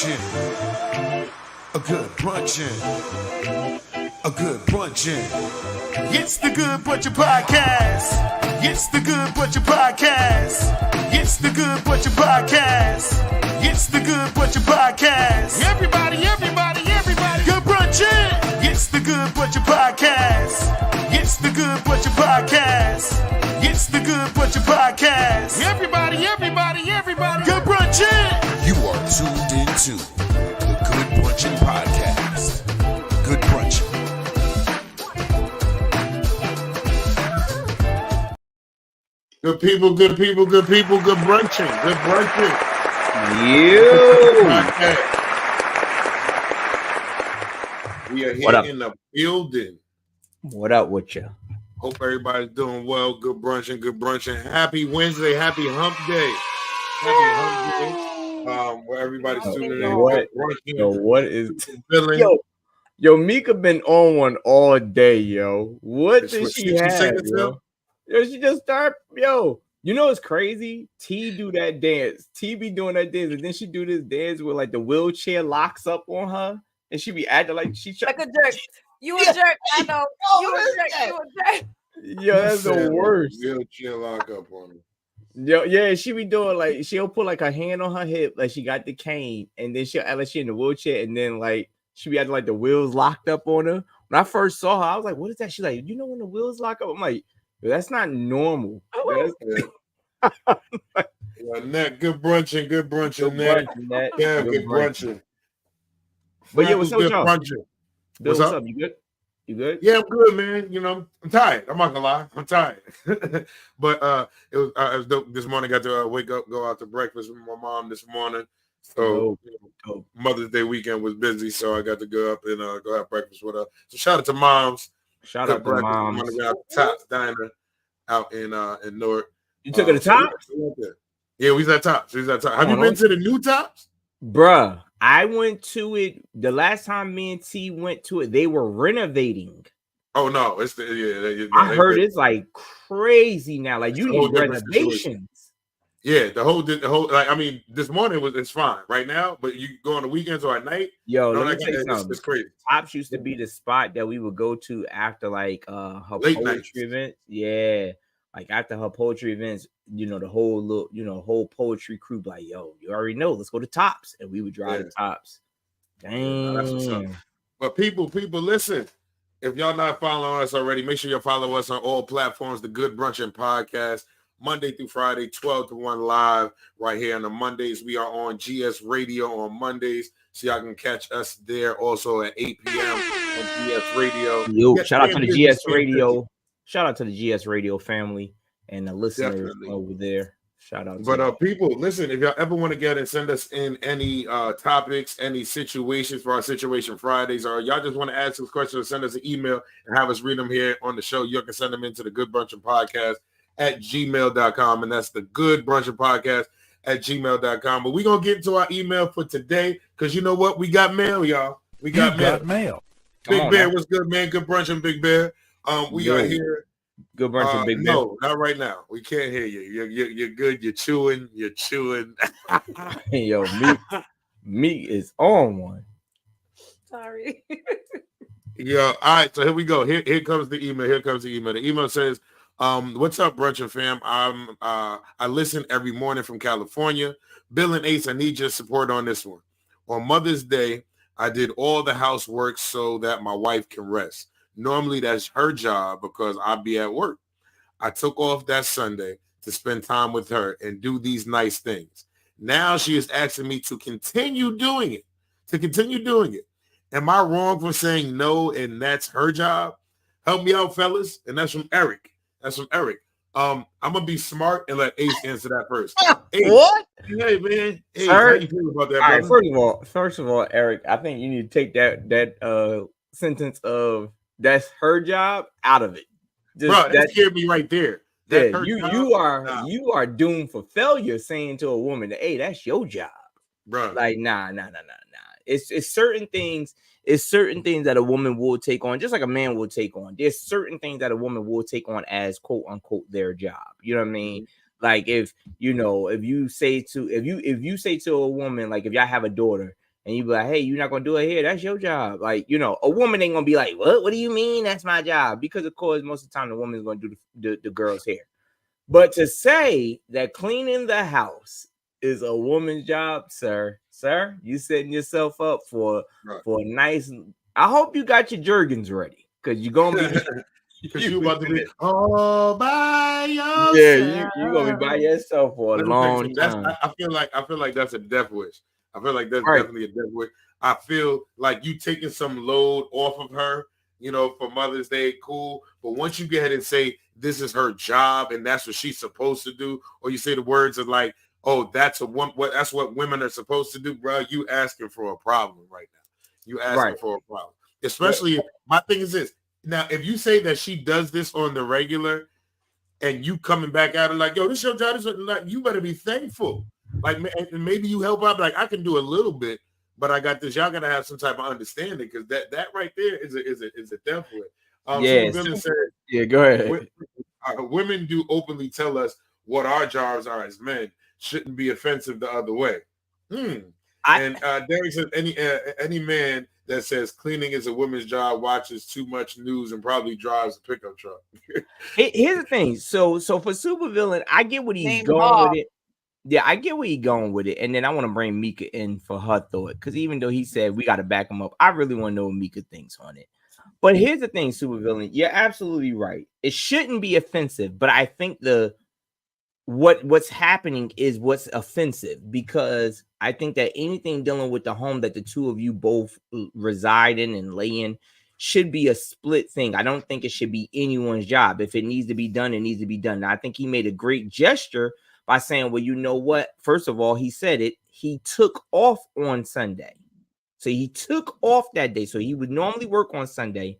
brunchin', a good brunchin', a good brunchin'. It's the Good Brunchin' Podcast. It's the Good Brunchin' Podcast. It's the Good Brunchin' Podcast. It's the Good Brunchin' Podcast. Everybody, good brunchin'. It's the Good Brunchin' Podcast. It's the Good Brunchin' Podcast. It's the Good Brunchin' Podcast. Everybody, good brunchin'. You are tuned into the Good Brunchin' Podcast. Good brunchin'. Good people, good brunchin', good brunchin'. We are here in the building. What up with you? Hope everybody's doing well. Good brunchin'. Happy Wednesday, happy hump day. Where everybody's tuning in. What is Yo, Mika been on one all day, yo. What did she have, yo? Yo, she just start, yo. You know it's crazy? T do that dance. T be doing that dance, and then she do this dance where like the wheelchair locks up on her, and she be acting like she like a jerk. You a jerk, I know. You a jerk. Yo, that's the worst. Wheelchair lock up on her. Yo, yeah, she be doing like she'll put like her hand on her hip, like she got the cane, and then she'll act like she in the wheelchair, and then like she be acting like the wheels locked up on her. When I first saw her, I was like, "What is that?" She's like, "You know when the wheels lock up?" I'm like, "That's not normal." Net, good brunchin', Net. Yeah, good brunchin'. But yeah, what's up, y'all? What's up? You good? Yeah, I'm good, man. You know, I'm tired. I'm not gonna lie, I'm tired. But it was dope. This morning, I got to wake up, go out to breakfast with my mom this morning. So Mother's Day weekend was busy, so I got to go up and go have breakfast with her. So shout out to moms. Shout out to moms. Tops Diner out in Newark. You took her to Tops? Yeah, we was at Tops. Have you been to the new Tops? Bruh, I went to it the last time me and T went to it. They were renovating. Oh no, it's I heard it's like crazy now. Like you need renovations. Yeah, the whole like I mean, this morning it's fine right now, but you go on the weekends or at night. Yo, let me tell you something. It's crazy. Tops used to be the spot that we would go to after like her late poetry event. Yeah. Like after her poetry events, you know, the whole whole poetry crew be like, yo, you already know, let's go to Tops. And we would drive to Tops. Dang. That's what's up. But people, listen. If y'all not following us already, make sure you follow us on all platforms, the Good Brunchin' Podcast, Monday through Friday, 12 to 1 live right here on the Mondays. We are on GS Radio on Mondays, so y'all can catch us there also at 8 p.m. on GS Radio. Yo, shout out to the GS Radio. Shout out to the GS Radio family and the listeners over there. Shout out. But people, listen, if y'all ever want to get and send us in any topics, any situations for our Situation Fridays, or y'all just want to ask us questions, send us an email and have us read them here on the show, you can send them into the Good Brunchin' Podcast at gmail.com. And that's the Good Brunchin' Podcast at gmail.com. But we're going to get into our email for today because you know what? We got mail, y'all. We got mail. Big Bear, what's good, man? Good Brunchin', Big Bear. We are here. Good Brunchin', Big Bear. No, not right now. We can't hear you. You're good. You're chewing. Yo, meat is on one. Sorry. Yeah. All right. So here we go. Here comes the email. The email says, "What's up, Brunchin' fam? I listen every morning from California. Bill and Ace, I need your support on this one. On Mother's Day, I did all the housework so that my wife can rest. Normally, that's her job because I'll be at work. I took off that Sunday to spend time with her and do these nice things. Now she is asking me to continue doing it. Am I wrong for saying no and that's her job? Help me out, fellas." And that's from Eric. I'm going to be smart and let Ace answer that first. Ace, what? Hey, man. Ace, how you feel about that, all right, first of all, Eric, I think you need to take that sentence of that's her job out of it. Bro, that scared me right there. You are doomed for failure saying to a woman that, hey, that's your job. Bro. Like, nah. It's certain things. It's certain things that a woman will take on, just like a man will take on. There's certain things that a woman will take on as quote unquote their job. You know what I mean? Like if you say to a woman, like if y'all have a daughter and you be like, hey, you're not gonna do it here. That's your job. Like, you know, a woman ain't gonna be like, what do you mean that's my job? Because of course, most of the time the woman's gonna do the girl's hair. But to say that cleaning the house is a woman's job, sir, you setting yourself up for a nice. I hope you got your Jergens ready, because you're gonna be because you about to be all by yourself. Yeah, you're gonna be by yourself for a long time. I feel like that's a death wish. I feel like that's definitely a death wish. I feel like you taking some load off of her, you know, for Mother's Day, cool. But once you get ahead and say this is her job and that's what she's supposed to do, or you say the words of like, oh, that's what women are supposed to do, bro. You asking for a problem right now. You asking for a problem. Especially, my thing is this. Now, if you say that she does this on the regular and you coming back at her like, yo, this your job, like, you better be thankful. Like, maybe you help out. Like, I can do a little bit, but I got this. Y'all got to have some type of understanding, because that right there is a death wish. Yeah, go ahead. Women do openly tell us what our jobs are as men. Shouldn't be offensive the other way. Derek said any man that says cleaning is a woman's job watches too much news and probably drives a pickup truck. Here's the thing. So for supervillain, I get what he's going with it. Yeah, I get where he's going with it. And then I want to bring Mika in for her thought, because even though he said we got to back him up, I really want to know what Mika thinks on it. But here's the thing, supervillain. You're absolutely right. It shouldn't be offensive, but I think what's happening is what's offensive, because I think that anything dealing with the home that the two of you both reside in and lay in should be a split thing. I don't think it should be anyone's job. If it needs to be done, it needs to be done. Now, I think he made a great gesture by saying, well, you know what? First of all, he said it. He took off on Sunday. So he took off that day. So he would normally work on Sunday.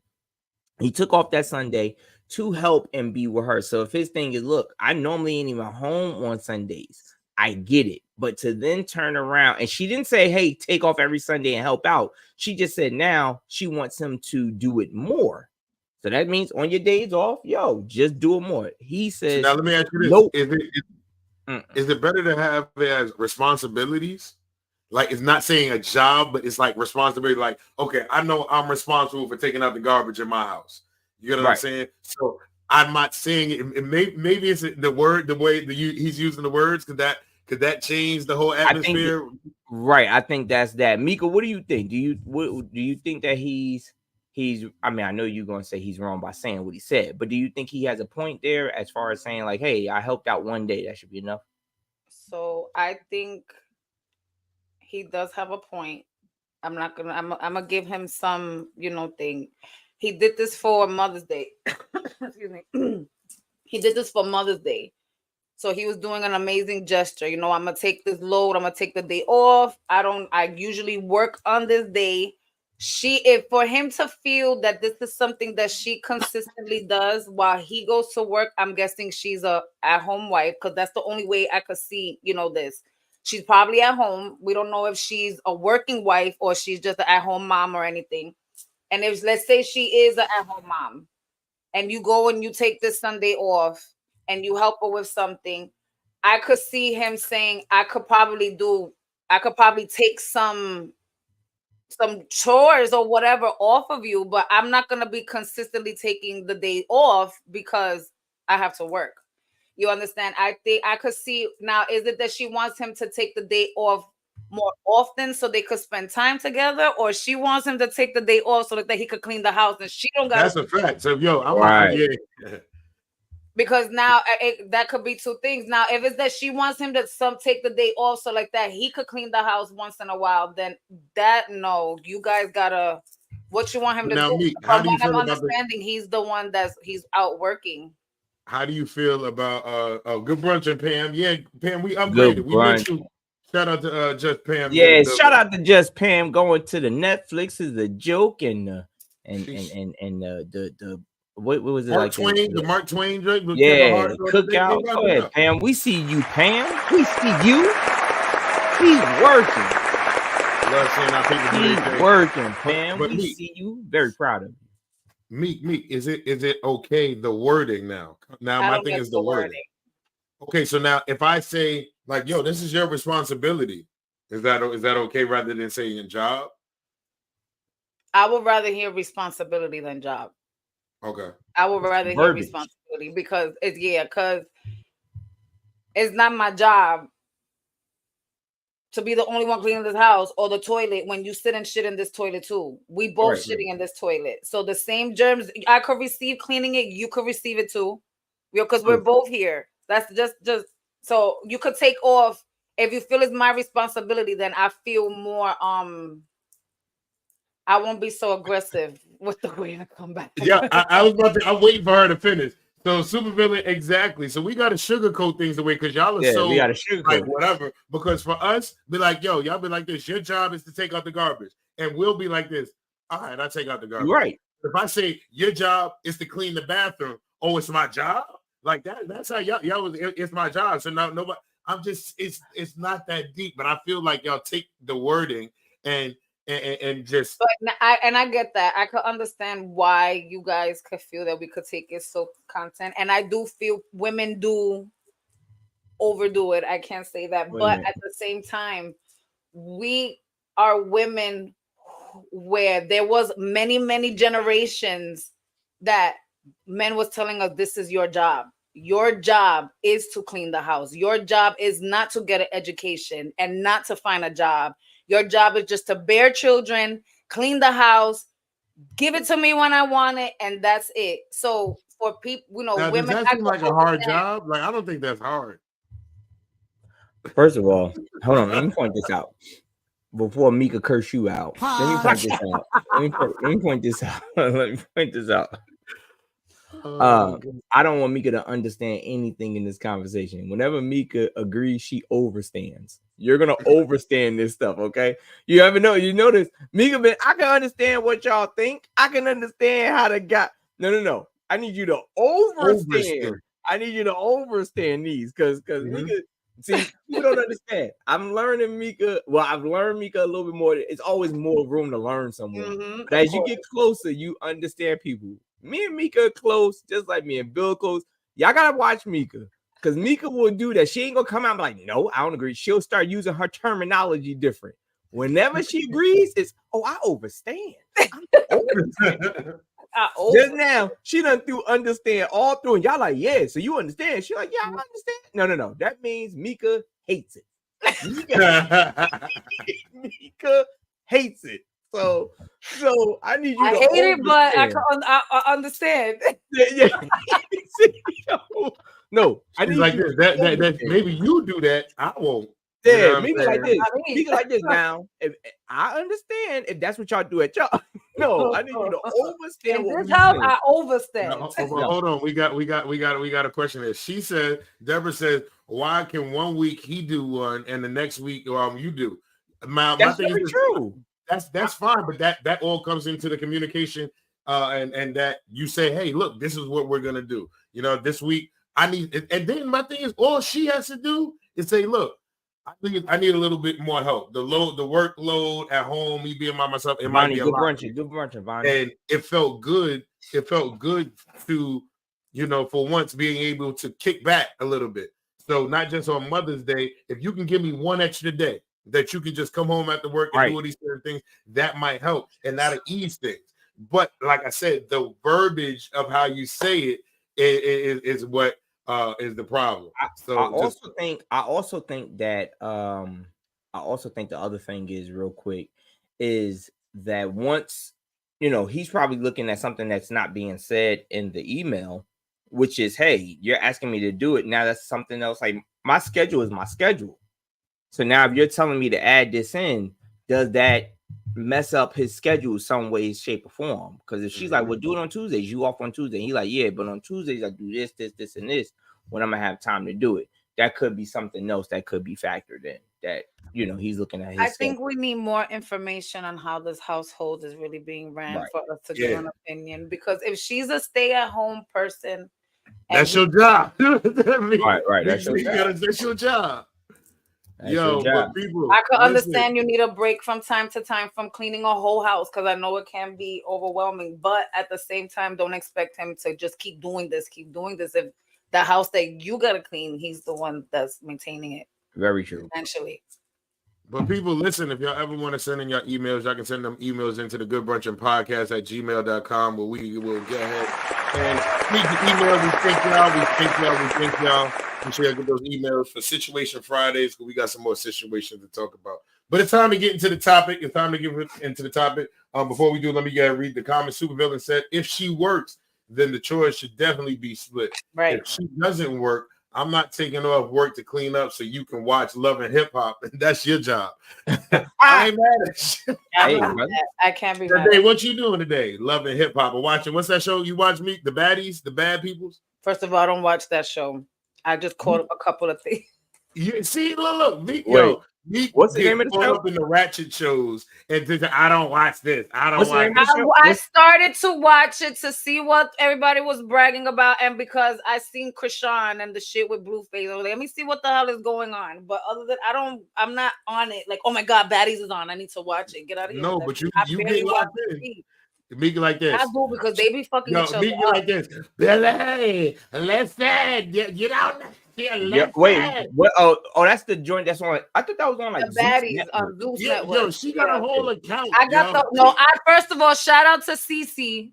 He took off that Sunday to help and be with her. So if his thing is, look, I normally ain't even home on Sundays, I get it. But to then turn around, and she didn't say, hey, take off every Sunday and help out. She just said now she wants him to do it more. So that means on your days off, yo, just do it more. He says, now let me ask you this. Nope. Is it better to have it as responsibilities? Like, it's not saying a job, but it's like responsibility. Like, okay, I know I'm responsible for taking out the garbage in my house. You know what I'm saying? So I'm not saying it. Maybe it's the word, the way he's using the words. Could that change the whole atmosphere? I think that's that. Mika, what do you think? Do you think that he's? I mean, I know you're gonna say he's wrong by saying what he said, but do you think he has a point there as far as saying like, hey, I helped out one day, that should be enough? So I think he does have a point. I'm gonna give him some, thing. He did this for Mother's Day. Excuse me. He did this for Mother's Day. So he was doing an amazing gesture. I'm gonna take this load. I'm gonna take the day off. I usually work on this day. For him to feel that this is something that she consistently does while he goes to work, I'm guessing she's a at-home wife, because that's the only way I could see, this. She's probably at home. We don't know if she's a working wife or she's just an at-home mom or anything. And if, let's say she is an at-home mom, and you go and you take this Sunday off and you help her with something, I could see him saying, I could probably take some chores or whatever off of you, but I'm not going to be consistently taking the day off because I have to work. You understand? I think I could see now, is it that she wants him to take the day off more often so they could spend time together, or she wants him to take the day off so that he could clean the house and she don't got? That's a fact. So yeah. Because now that could be two things. Now, if it's that she wants him to take the day off so like that he could clean the house once in a while, then no, you guys gotta. What you want him to do? From what I'm understanding, he's the one he's out working. How do you feel about good Brunchin, Pam? Yeah, Pam, we upgraded. We missed you. Shout out to Just Pam. Yeah, shout out to Just Pam going to the Netflix is a joke, and the what was it Mark like? Twain, the Mark Twain joke. Yeah, the cookout. Go ahead, Pam. We see you, Pam. We see you. He's working. Love seeing our people. He's working, Pam. We see you. Very proud of you. Meek, is it okay, the wording now? Now my thing is the wording. Okay, so now if I say like, yo, this is your responsibility, Is that okay rather than saying job? I would rather hear responsibility than job. Okay. I would rather hear responsibility because because it's not my job to be the only one cleaning this house or the toilet when you sit and shit in this toilet too. We both shitting in this toilet. So the same germs I could receive cleaning it, you could receive it too. Because we're both here. That's just so you could take off. If you feel it's my responsibility, then I feel more I won't be so aggressive with the way I come back. Yeah, I'm waiting for her to finish. So supervillain, exactly. So we got to sugarcoat things away because y'all are so we got to sugarcoat like whatever. Because for us, be like, yo, y'all be like this. Your job is to take out the garbage, and we'll be like this. All right, I take out the garbage. Right. If I say your job is to clean the bathroom, oh, it's my job. Like that. That's how y'all was. It's my job. So now nobody. I'm just. It's not that deep, but I feel like y'all take the wording and just. But I get that. I could understand why you guys could feel that we could take it so content, and I do feel women do overdo it. I can't say that, but at the same time, we are women where there was many generations that men was telling us this is your job. Your job is to clean the house. Your job is not to get an education and not to find a job. Your job is just to bear children, clean the house, give it to me when I want it, and that's it. So for people, now, women, does that seem like a hard job? Like I don't think that's hard. First of all, hold on. Let me point this out before Mika curse you out. Let me point this out. Let me point this out. Let me point this out. I don't want Mika to understand anything in this conversation. Whenever Mika agrees, she overstands. You're gonna overstand this stuff, okay? You ever know? You notice Mika I can understand what y'all think. I can understand how to got. No. I need you to overstand. I need you to overstand these because Mika. See, you don't understand. I'm learning Mika. Well, I've learned Mika a little bit more. It's always more room to learn someone. But as you get closer, you understand people. Me and Mika are close, just like me and Bill close. Y'all gotta watch Mika. Because Mika will do that. She ain't gonna come out and be like, no, I don't agree. She'll start using her terminology different. Whenever she agrees, it's I overstand. Just now, she done through understand all through, and y'all like, yeah, so you understand. She like, yeah, I understand. No. That means Mika hates it. Mika hates it. So I need you to hate it, but I understand. Yeah. No, I need like this. That maybe you do that. I won't. Yeah, Mika like this. Mika like this now. If I understand if that's what y'all do at y'all. No, I need you to overstand. In this house, I overstand. No, hold on. We got a question there. She said, Deborah says, why can 1 week he do one and the next week you do? My thing is true. That's fine, but that all comes into the communication and that you say, hey, look, this is what we're gonna do. This week I need, and then my thing is all she has to do is say, look, I need a little bit more help. The workload at home, me being by myself, it might be a lot. Good brunching, Bonnie. And it felt good. It felt good to, for once being able to kick back a little bit. So not just on Mother's Day, if you can give me one extra day that you can just come home after work and do all these certain things, that might help and that'll ease things. But like I said, the verbiage of how you say it is what is the problem. So I also think that the other thing is real quick is that once he's probably looking at something that's not being said in the email, which is, hey, you're asking me to do it. Now that's something else. Like my schedule is my schedule. So now if you're telling me to add this in, does that mess up his schedule some way, shape, or form? Because if she's like, well, do it on Tuesdays, you off on Tuesday. He's like, yeah, but on Tuesdays I do this, and this when I'm gonna have time to do it. That could be something else that could be factored in. That he's looking at his I think we need more information on how this household is really being ran for us to give an opinion. Because if she's a stay-at-home person, that's your job. Right. That's your job. That's your job. But people, I could understand you need a break from time to time from cleaning a whole house because I know it can be overwhelming. But at the same time, don't expect him to just keep doing this. If the house that you gotta clean, he's the one that's maintaining it. Very true. Essentially. But people, listen, if y'all ever want to send in your emails, y'all can send them emails into the Good Brunchin Podcast at gmail.com, where we will go ahead and read the email. We thank y'all. We share those emails for Situation Fridays, because we got some more situations to talk about. But it's time to get into the topic. Before we do, let me read the comment. Supervillain said, if she works, then the chores should definitely be split. Right. If she doesn't work, I'm not taking off work to clean up so you can watch Love and Hip Hop. That's your job. I ain't mad at you. I can't be mad. Hey, what you doing today? Love and Hip Hop. Or watching, what's that show you watch, me? The Baddies? The Bad Peoples? First of all, I don't watch that show. I just caught up a couple of things. You see, look, what's the name of the show? Up in the ratchet shows, and I don't watch this. I started to watch it to see what everybody was bragging about, and because I seen Krishan and the shit with Blueface, I was like, let me see what the hell is going on. But other than I'm not on it. Like, oh my god, Baddies is on. I need to watch it. Get out of here. No, but you get locked in. Make it like this. I do, because they be fucking each other. Make it like this. Billy, listen, get out. Yeah, wait, what? Oh, that's the joint that's on. I thought that was on like the Baddies on Zeus Network. Yo, she got a whole account. I got first of all, shout out to Cece.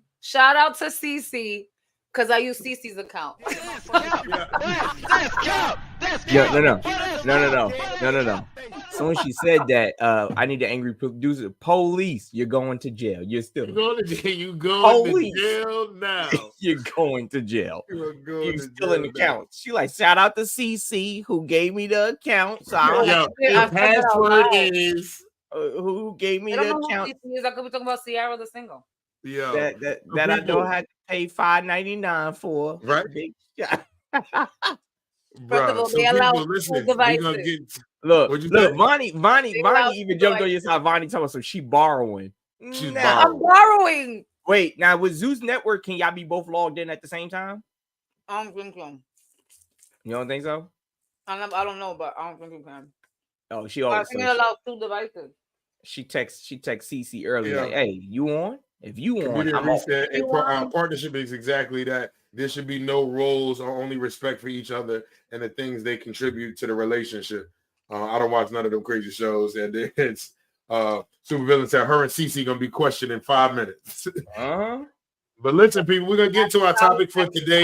Because I use Cece's account. No. So when she said that, I need the angry producer. Police, you're going to jail. You're still going to jail. You going to jail now. You're going to jail. You're still in the account. She like, shout out to CC who gave me the account. So the password is who gave me the account. I could be talking about Ciara the single. Yeah, that I don't have to pay $5.99 for. Right. First of all, they allow two devices. Look, Vonnie even jumped on your side. Vonnie told us so she borrowing. I'm borrowing. Wait, now with Zeus Network, can y'all be both logged in at the same time? I don't think so. You don't think so? I don't know, but I don't think you can. Oh, she always. I think it allows two devices. She texts CC earlier, like, "Hey, you on? If you on, I'm on." Partnership is exactly that. There should be no roles or only respect for each other and the things they contribute to the relationship. I don't watch none of them crazy shows, and it's Supervillain said her and Cece gonna be questioned in 5 minutes. But listen, people, we're gonna get into our topic for today.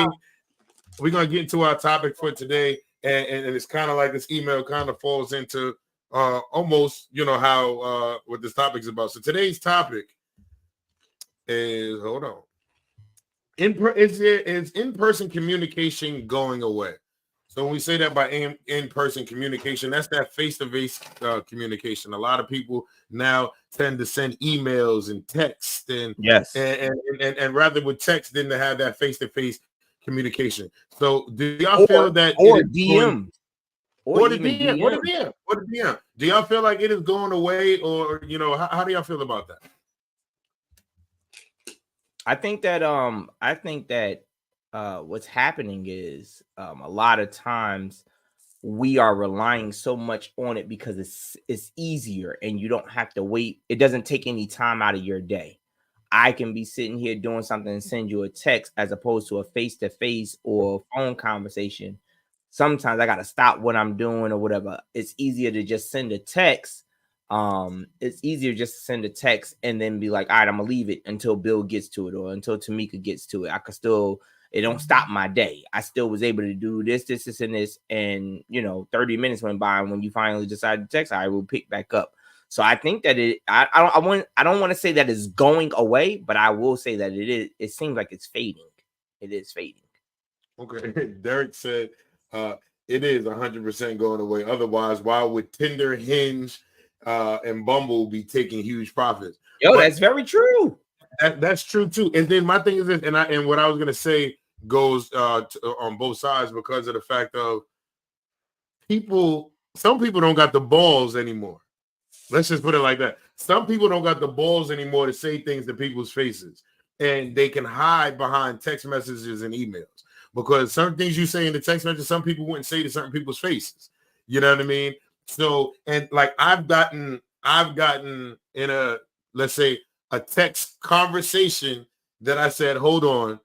And it's kind of like this email kind of falls into almost, how what this topic is about. So today's topic is, hold on. Is in-person communication going away? So when we say that by in-person communication, that's that face-to-face communication. A lot of people now tend to send emails and text and rather with text than to have that face-to-face communication. So do y'all feel that or DM? Or the DM. Do y'all feel like it is going away, or how do y'all feel about that? I think that what's happening is a lot of times we are relying so much on it because it's easier and you don't have to wait. It doesn't take any time out of your day. I can be sitting here doing something and send you a text as opposed to a face-to-face or phone conversation. Sometimes I got to stop what I'm doing or whatever. It's easier to just send a text. It's easier just to send a text and then be like, all right, I'm gonna leave it until Bill gets to it or until Tamika gets to it. It don't stop my day. I still was able to do this, and this. And 30 minutes went by, and when you finally decide to text, I will pick back up. So I think that I don't want to say that it's going away, but I will say that it seems like it's fading. It is fading. Okay. Derek said it is 100% going away. Otherwise, why would Tinder, Hinge, and Bumble be taking huge profits? That's very true. That's true too. And then my thing is this, and what I was gonna say goes on both sides because of the fact of some people don't got the balls anymore. Let's just put it like that. Some people don't got the balls anymore to say things to people's faces, and they can hide behind text messages and emails because certain things you say in the text message, some people wouldn't say to certain people's faces. You know what I mean? So, and like I've gotten in a, let's say, a text conversation that I said, hold on,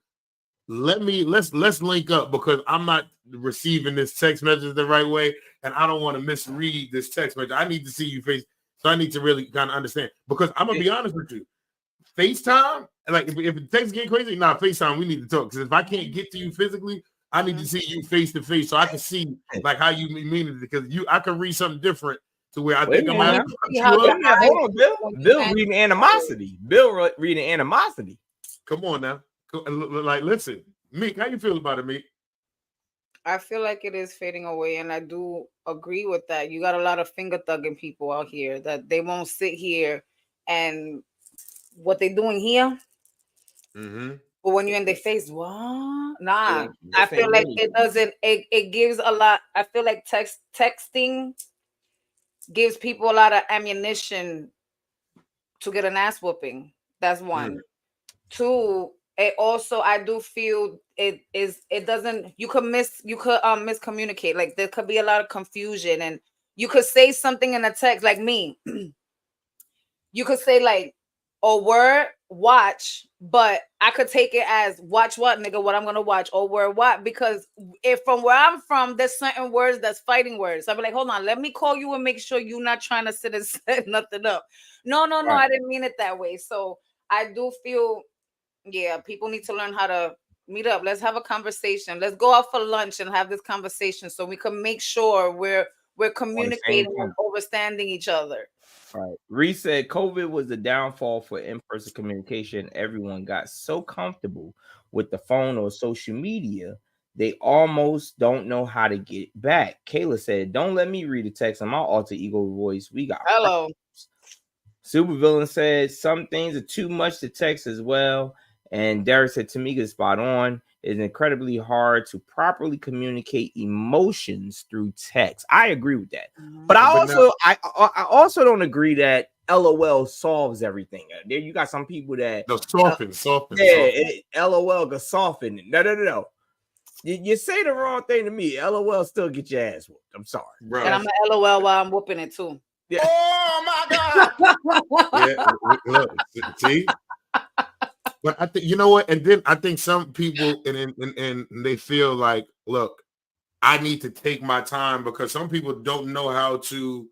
let's link up because I'm not receiving this text message the right way, and I don't want to misread this text message. I need to see you face. So I need to really kind of understand, because I'm gonna be honest with you. FaceTime, like if the text get crazy, FaceTime, we need to talk. Because if I can't get to you physically, I need to see you face to face so I can see like how you mean it. Because I can read something different to where I think I'm gonna hold on, Bill. Bill's reading animosity. Bill reading animosity. Come on now. Like, listen, Meek, how you feel about it, Meek? I feel like it is fading away, and I do agree with that. You got a lot of finger thugging people out here that they won't sit here and what they doing here. Mm-hmm. But when you're in their face, what? Nah, I feel like it doesn't. It gives a lot. I feel like texting gives people a lot of ammunition to get an ass whooping. That's one. Two, it also, I do feel it doesn't, you could miscommunicate. Like there could be a lot of confusion, and you could say something in a text like me. You could say like a word watch, but I could take it as watch what, nigga, what I'm gonna watch, or word what, because if from where I'm from, there's certain words that's fighting words. So I'll be like, hold on, let me call you and make sure you're not trying to sit and set nothing up. No, I didn't mean it that way. So I do feel, yeah, people need to learn how to meet up. Let's have a conversation. Let's go out for lunch and have this conversation so we can make sure we're communicating and understanding each other. Right. Reese said COVID was the downfall for in-person communication. Everyone got so comfortable with the phone or social media, they almost don't know how to get it back. Kayla said, don't let me read a text on my alter ego voice. We got hello. Supervillain said some things are too much to text as well. And Derek said, Tamika spot on. It's incredibly hard to properly communicate emotions through text. I agree with that. But I also don't agree that LOL solves everything. There you got some people that soften. LOL can soften it. No. You say the wrong thing to me. LOL still get your ass whooped. I'm sorry. Bro. And I'm an LOL while I'm whooping it too. Yeah. Oh my God. Look, see? But I think, you know what? And then I think some people and they feel like, look, I need to take my time, because some people don't know how to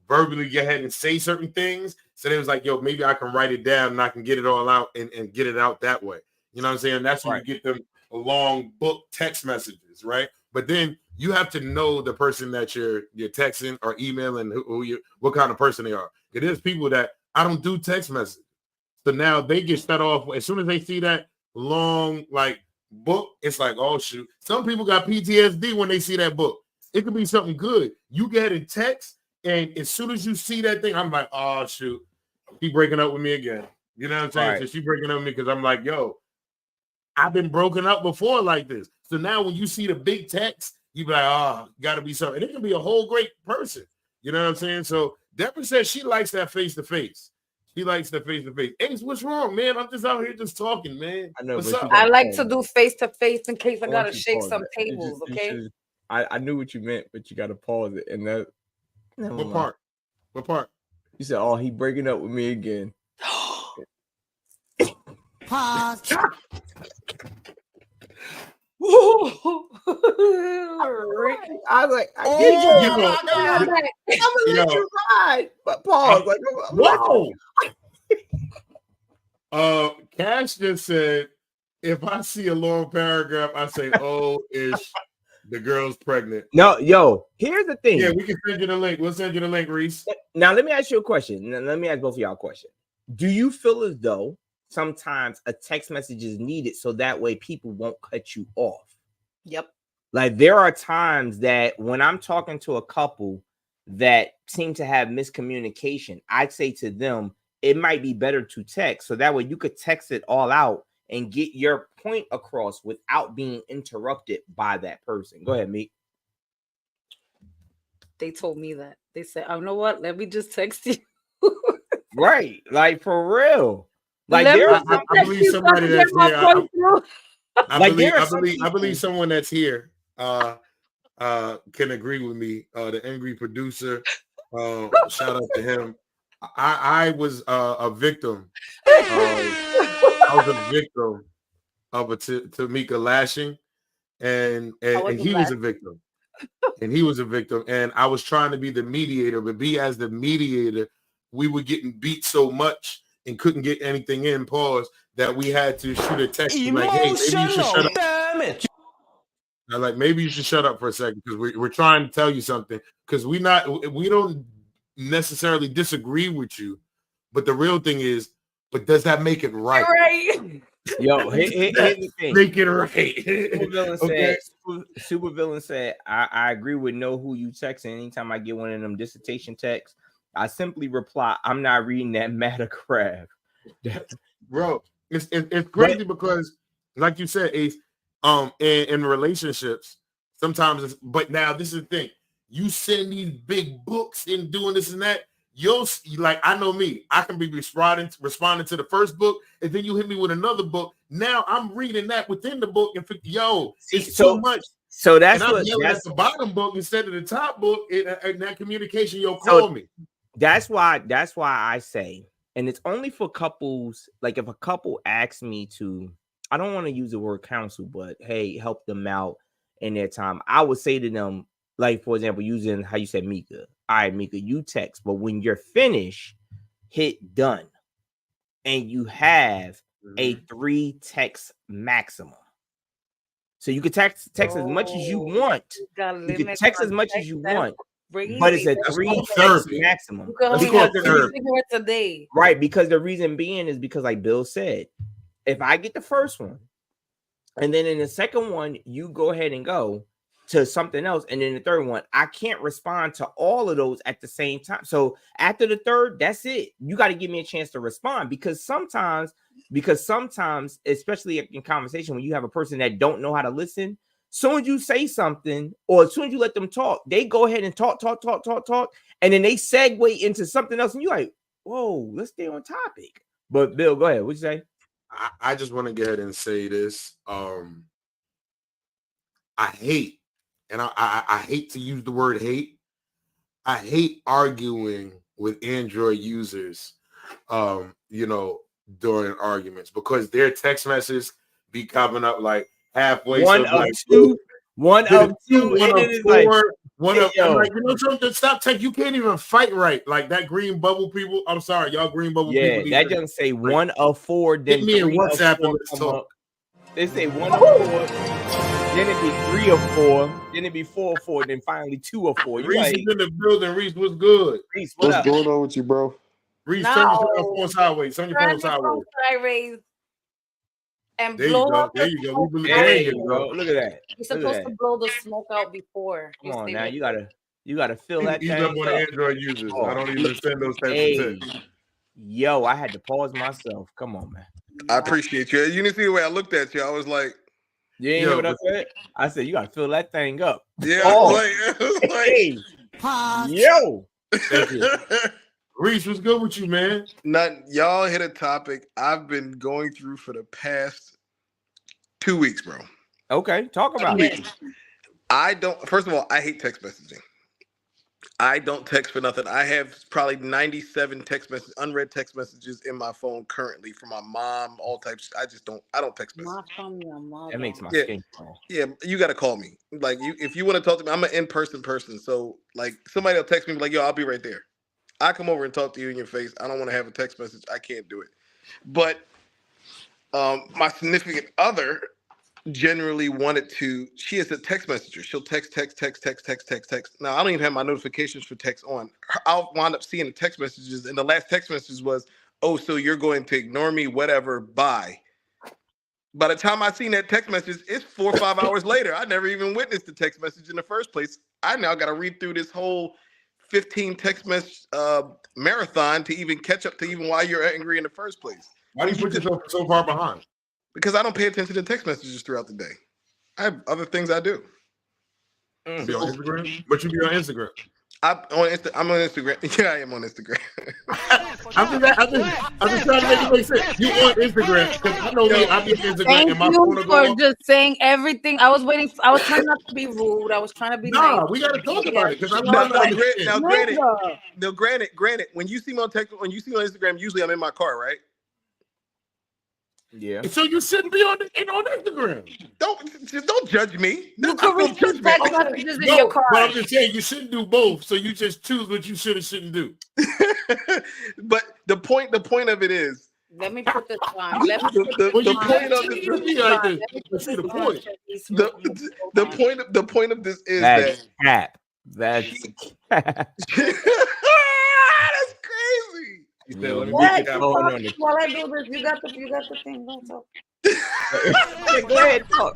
verbally go ahead and say certain things. So they was like, yo, maybe I can write it down and I can get it all out and get it out that way. You know what I'm saying? That's when you get them long book text messages, right? But then you have to know the person that you're texting or emailing, what kind of person they are. It is people that I don't do text messages. So now they get shut off as soon as they see that long like book. It's like, oh shoot. Some people got PTSD when they see that book. It could be something good. You get a text, and as soon as you see that thing, I'm like, oh shoot, she breaking up with me again. You know what I'm saying? Right. So she breaking up with me because I'm like, yo, I've been broken up before like this. So now when you see the big text, you be like, oh, gotta be something. And it can be a whole great person. You know what I'm saying? So Deborah says she likes that face to face. He likes the face to face. Ace, what's wrong, man? I'm just out here just talking, man. I know. I like to do face to face in case I gotta shake some tables. Okay. I knew what you meant, but you gotta pause it. And that. What part? What part? You said, "Oh, he breaking up with me again." Pause. I was like, I get you. I'm gonna let you ride, but pause. Like, whoa. Cash just said, if I see a long paragraph, I say, "Oh, ish, the girl's pregnant." No, yo, here's the thing. Yeah, we can send you the link. We'll send you the link, Reese. Now, let me ask you a question. Let me ask both of y'all a question. Do you feel as though sometimes a text message is needed so that way people won't cut you off? Yep. Like there are times that when I'm talking to a couple that seem to have miscommunication, I'd say to them, it might be better to text. So that way you could text it all out and get your point across without being interrupted by that person. Go ahead, Meek. They told me that. They said, oh, you know what? Let me just text you. Right. Like for real. Like I believe somebody that's here. I believe someone that's here can agree with me. The angry producer. Shout out to him. I was a victim. I was a victim of a Tamika lashing, and he was a victim. and he was a victim, and I was trying to be the mediator, but as the mediator, we were getting beat so much and couldn't get anything in, pause, that we had to shoot a text like, hey, maybe you should shut up. Damn it. Now, like, maybe you should shut up for a second because we're trying to tell you something, because we don't necessarily disagree with you, but the real thing is, but does that make it right? Right. Yo, here's the thing. Make it right. Supervillain said, I agree with know who you text. And anytime I get one of them dissertation texts, I simply reply, I'm not reading that matter crap. Bro, it's crazy because, like you said, Ace, in relationships, sometimes but now this is the thing. You send these big books and doing this and that. You'll like, I know me. I can be responding to the first book, and then you hit me with another book. Now I'm reading that within the book, and it's so much. So that's and I'm yelling at the bottom book instead of the top book. In that communication, you'll call me. That's why I say, and it's only for couples. Like if a couple asks me to, I don't want to use the word counsel, but hey, help them out in their time. I would say to them, like for example, using how you said Mika. All right, Mika, you text, but when you're finished, hit done. And you have a 3 text maximum. So you can text as much as you want. You can text as much as you want. But it's a 3 text maximum. You can only have 3 cigarettes a day. Right, because the reason being is because, like Bill said, if I get the first one, and then in the second one, you go ahead and go to something else, and then the third one, I can't respond to all of those at the same time. So after the third, that's it. You got to give me a chance to respond, because sometimes, especially in conversation, when you have a person that don't know how to listen, soon as you say something, or as soon as you let them talk, they go ahead and talk, and then they segue into something else, and you're like, whoa, let's stay on topic. But Bill, go ahead. What'd you say? I just want to go ahead and say this. I hate, and I hate to use the word hate. I hate arguing with Android users, during arguments, because their text messages be coming up like halfway. One of two. One of four. I'm like, something, stop text. You can't even fight right. Like that green bubble people. I'm sorry, y'all green bubble people. Yeah, that doesn't say 1 of 4. Then hit me in WhatsApp and let's talk. They say 1 of 4. Then it'd be 3 of 4. Then it'd be 4 of 4. Then finally 2 of 4. Reese is in the building. Reese, what's good? Reese, what's going on with you, bro? Reese, turn your phone sideways. Turn your phone sideways. And there blow up. There you go. There you go. Look at that. You're supposed to blow the smoke out before. Come on now, you gotta feel that. He's up on Android users. I don't even send those types of texts. Yo, I had to pause myself. Come on, man. I appreciate you. You didn't see the way I looked at you. I was like, you ain't hear what I said? I said you gotta fill that thing up. Yeah, hey. Yo. Thank you. Reese, what's good with you, man? Y'all hit a topic I've been going through for the past 2 weeks, bro. Okay, talk about it. First of all, I hate text messaging. I don't text for nothing. I have probably 97 unread text messages in my phone currently from my mom, all types. I don't text messages. That makes my skin crawl. Yeah, you got to call me. Like, if you want to talk to me, I'm an in-person person. So, like, somebody will text me like, yo, I'll be right there. I come over and talk to you in your face. I don't want to have a text message. I can't do it. But my significant other generally she is a text messenger. She'll text. Now, I don't even have my notifications for text on. I'll wind up seeing the text messages. And the last text message was, oh, so you're going to ignore me, whatever, bye. By the time I seen that text message, it's 4 or 5 hours later. I never even witnessed the text message in the first place. I now got to read through this whole 15 text message marathon to even catch up to even why you're angry in the first place. Why do you put yourself so far behind? Because I don't pay attention to text messages throughout the day. I have other things I do. Be on Instagram? But you be on Instagram? I'm on Instagram. Yeah, I am on Instagram. I'm just trying to make it make sense. You on Instagram? Because I know me. I be on Instagram. Thank you for just saying everything. I was waiting. I was trying not to be rude. I was trying to be nice. We got to talk about it. Because granted. When you see me on Instagram, usually I'm in my car, right? Yeah. And so you shouldn't be on Instagram. Don't judge me. You could receive text messages in your car. But I'm just saying you shouldn't do both. So you just choose what you should and shouldn't do. But the point of it is. Let me put this on. Let me put the point of this is that's cap. That's That's crazy. You said, let me while I do this, you got the thing. Don't talk. Go ahead, talk.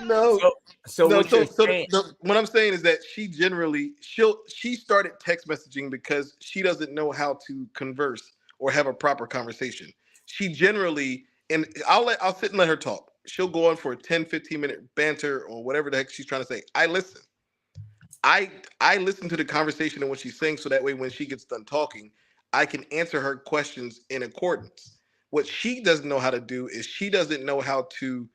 No. So what I'm saying is that she generally she started text messaging because she doesn't know how to converse or have a proper conversation. She generally, and I'll sit and let her talk. She'll go on for a 10-15 minute banter or whatever the heck she's trying to say. I listen. I listen to the conversation and what she's saying, so that way when she gets done talking, I can answer her questions in accordance. What she doesn't know how to do is she doesn't know how to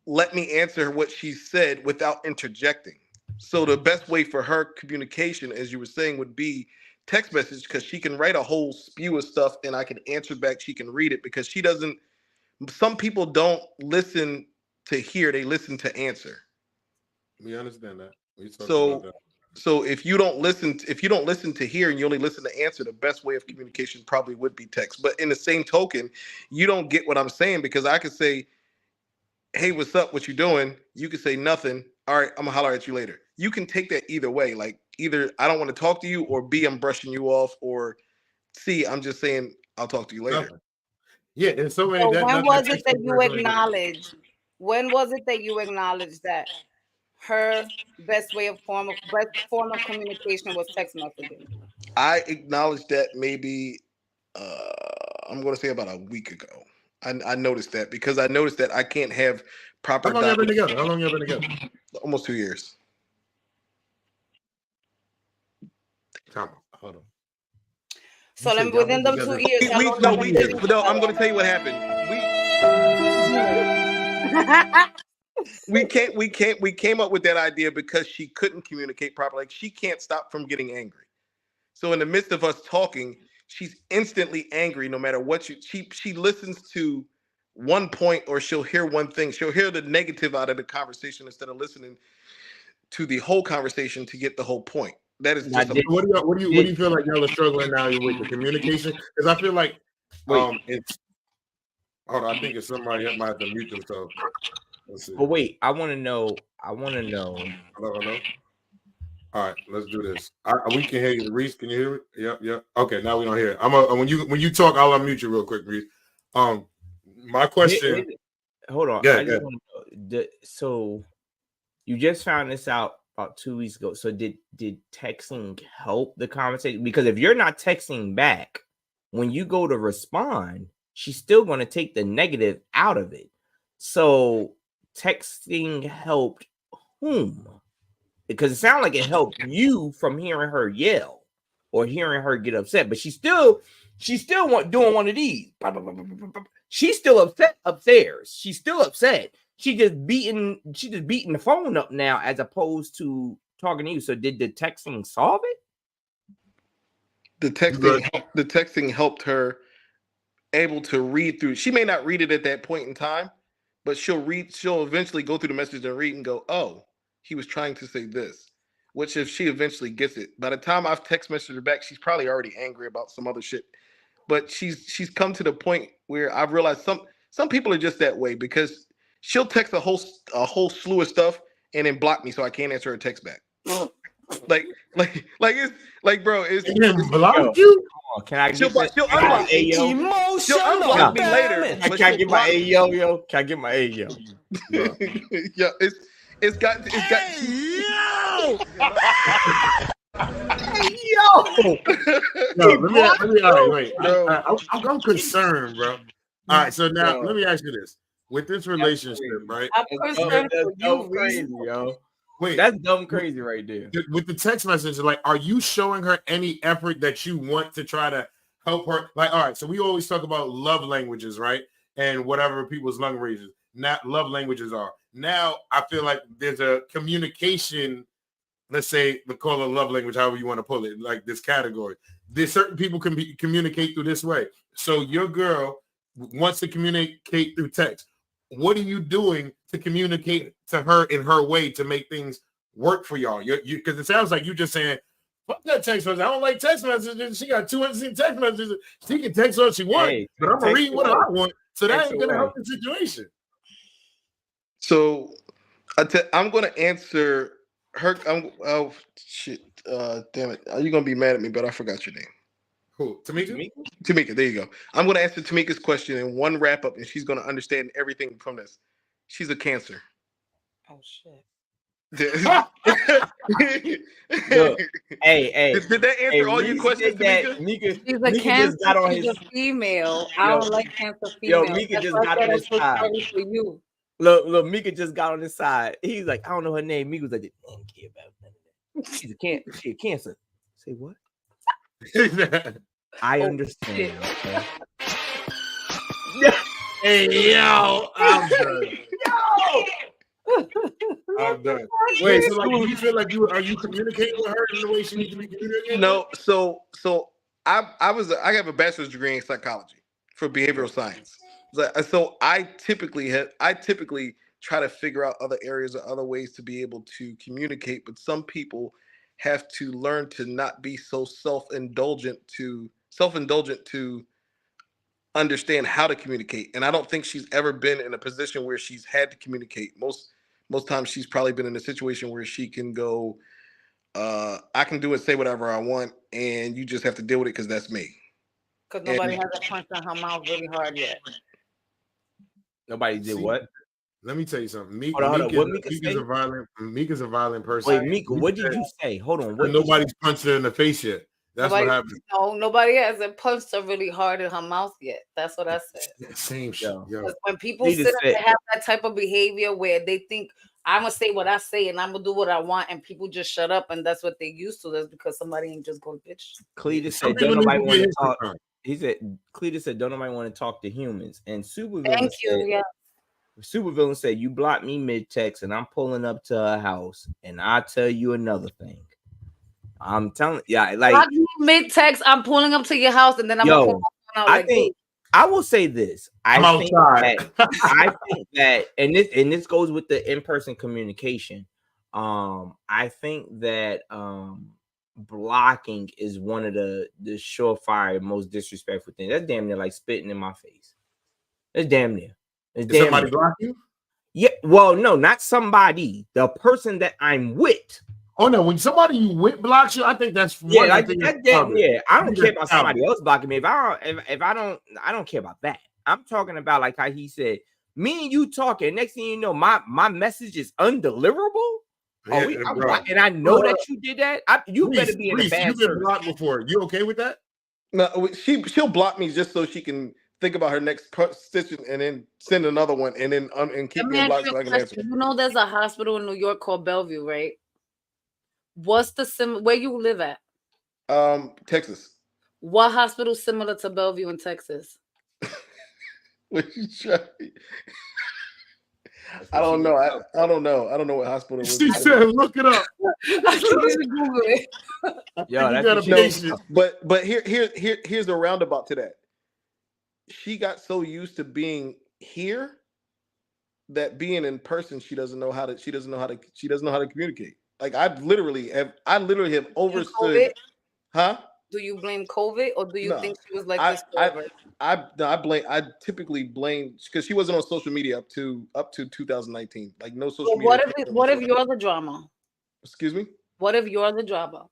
let me answer what she said without interjecting. So the best way for her communication, as you were saying, would be text message, because she can write a whole spew of stuff and I can answer back. She can read it, because she doesn't. Some people don't listen to hear; they listen to answer. We understand that. So if you don't listen to hear and you only listen to answer, the best way of communication probably would be text. But in the same token, you don't get what I'm saying, because I could say, "Hey, what's up? What you doing?" You could say nothing. All right, I'm gonna holler at you later. You can take that either way. Like either I don't want to talk to you, or B, I'm brushing you off, or C, I'm just saying I'll talk to you later. Nothing. Yeah, and so many. When was it that you acknowledged? When was it that you acknowledged that her best form of communication was text messaging? I acknowledged that maybe I'm going to say about a week ago. I noticed that, because I noticed that I can't have proper. How long have you been together? Almost 2 years. Hold on. So then within them 2 years, I'm going to tell you what happened. We came up with that idea because she couldn't communicate properly. Like, she can't stop from getting angry. So in the midst of us talking, she's instantly angry no matter what she listens to one point, or she'll hear one thing. She'll hear the negative out of the conversation instead of listening to the whole conversation to get the whole point. That is just what do you feel like y'all are struggling now with the communication? Because I feel like it's hold on, I think it's somebody that might have to mute themselves. Let's see. But wait, I want to know. Hello. All right, let's do this. We can hear you. Reese, can you hear it? Yep. Okay, now we don't hear it. When you talk, I'll unmute you real quick, Reese. My question. Hold on. Yeah, I just want to know. So you just found this out about 2 weeks ago. So did texting help the conversation? Because if you're not texting back, when you go to respond, she's still going to take the negative out of it. So texting helped whom? Because it sounded like it helped you from hearing her yell or hearing her get upset, but she's still doing one of these. She's still upset upstairs. She's still upset. She just beating the phone up now, as opposed to talking to you. So did the texting solve it? The texting helped her able to read through. She may not read it at that point in time, but she'll eventually go through the message and read and go, "Oh, he was trying to say this," which if she eventually gets it, by the time I've text messaged her back, she's probably already angry about some other shit. But she's come to the point where I've realized some people are just that way, because she'll text a whole slew of stuff and then block me so I can't answer her text back. like it's like, bro, it's block you. Can I she'll unblock me. She'll unblock me later. Can I get my Ayo, yo? Can I get my Ayo? Yeah, it's got. Hey, yo! No, let me. All right, wait. I'm concerned, bro. All right, so now let me ask you this: with this relationship, right? I'm concerned for you, crazy, yo. Wait, that's dumb crazy right there. With the text message, like, are you showing her any effort that you want to try to help her? Like, all right, so we always talk about love languages, right? And whatever people's love languages are. Now, I feel like there's a communication let's say the call of love language, however you want to pull it, like this category. There's certain people can communicate through this way. So your girl wants to communicate through text. What are you doing to communicate to her in her way to make things work for y'all? Because it sounds like you just saying, fuck that text message. I don't like text messages. She got 200 text messages. She can text what she wants, but I'm gonna read what I want. So that ain't gonna help the situation. So I'm gonna answer her. Oh shit! Damn it! Are you gonna be mad at me? But I forgot your name. Who? Tamika? Tamika. There you go. I'm gonna answer Tamika's question in one wrap up, and she's gonna understand everything from this. She's a Cancer. Oh shit. Look, hey. Did that answer all your questions, Tamika? She's a Cancer. She's a female. I don't like Cancer female. Yo, Mika just got on his side. For you. Look, Mika just got on his side. He's like, I don't know her name. Mika was like, I don't care about none of that. She's a Cancer. Say what? I understand. Okay? Hey, yo, I'm done. I'm done. Wait, so like, do you feel like are you communicating with her in the way she needs to be communicating? No, so I have a bachelor's degree in psychology for behavioral science. So I typically try to figure out other areas or other ways to be able to communicate, but some people have to learn to not be so self-indulgent to understand how to communicate. And I don't think she's ever been in a position where she's had to communicate. Most times she's probably been in a situation where she can go, I can do and say whatever I want, and you just have to deal with it because that's me. Because nobody hasn't punched in her mouth really hard yet. Nobody did what? Let me tell you something. Mika's a violent person. Wait, Mika, what did you say? Hold on. Nobody's punched her in the face yet. That's what happened. No, nobody hasn't punched her really hard in her mouth yet. That's what I said. Same shit. When people sit up and have that type of behavior where they think I'm gonna say what I say and I'm gonna do what I want, and people just shut up, and that's what they used to. That's because somebody ain't just go bitch. Cletus said, "Don't nobody want to talk." He said, "Cletus said, don't nobody want to talk to humans." And Supervillain said, "You blocked me mid-text, and I'm pulling up to her house, and I'll tell you another thing. I'm telling, like mid-text, I'm pulling up to your house, and then I'm gonna pull out I think I will say this. I think that, and this goes with the in-person communication. I think that blocking is one of the surefire, most disrespectful things. That's damn near like spitting in my face. That's damn near. Somebody block you? Yeah. Well, no, not somebody. The person that I'm with. Oh no, when somebody you with blocks you, I think that's I don't care about somebody else blocking me. If I don't care about that. I'm talking about like how he said, me and you talking. Next thing you know, my message is undeliverable. And I know that you did that. You better be in a bad. You've been blocked before. You okay with that? No, she'll block me just so she can think about her next position and then send another one and then keep me blocked so I can answer. You know, there's a hospital in New York called Bellevue, right? What's where you live at? Texas. What hospital similar to Bellevue in Texas? I don't know. I don't know. I don't know what hospital it was. She said, "Look it up." I can Google it. But here's a roundabout to that. She got so used to being here that being in person, she doesn't know how to communicate. Like I literally have overstood. Huh? Do you blame COVID or do you think she was like this forever? I typically blame because she wasn't on social media up to 2019. Like no social media. What if you're the drama? Excuse me? What if you're the drama?